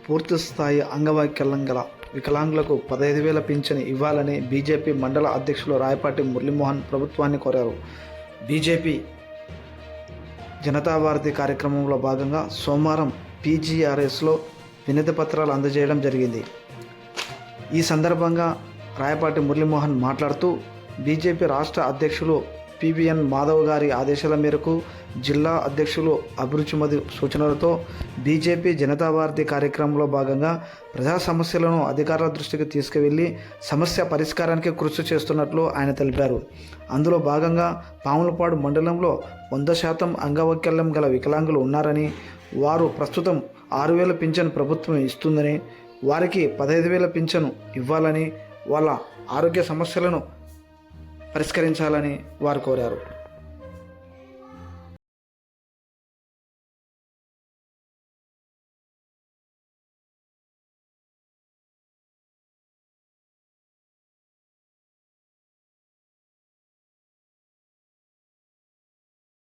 పూర్తిస్థాయి అంగవైకల్యం గల వికలాంగులకు 15,000 పింఛను ఇవ్వాలని బీజేపీ మండల అధ్యక్షులు రాయపాటి మురళీమోహన్ ప్రభుత్వాన్ని కోరారు. బీజేపీ జనతా వారధి కార్యక్రమంలో భాగంగా సోమవారం పీజీఆర్ఎస్లో వినతి పత్రాలు అందజేయడం జరిగింది. ఈ సందర్భంగా రాయపాటి మురళీమోహన్ మాట్లాడుతూ బీజేపీ రాష్ట్ర అధ్యక్షులు పివిఎన్ మాధవ్ గారి ఆదేశాల మేరకు జిల్లా అధ్యక్షులు అభిరుచిమది సూచనలతో బీజేపీ జనతా వారధి కార్యక్రమంలో భాగంగా ప్రజా సమస్యలను అధికారుల దృష్టికి తీసుకువెళ్లి సమస్య పరిష్కారానికి కృషి చేస్తున్నట్లు ఆయన తెలిపారు. అందులో భాగంగా పాములపాడు మండలంలో 100% అంగవైకల్యం గల వికలాంగులు ఉన్నారని, వారు ప్రస్తుతం 6,000 పింఛను ప్రభుత్వం ఇస్తుందని, వారికి 15,000 పింఛను ఇవ్వాలని, వాళ్ళ ఆరోగ్య సమస్యలను పరిష్కరించాలని వారు కోరారు.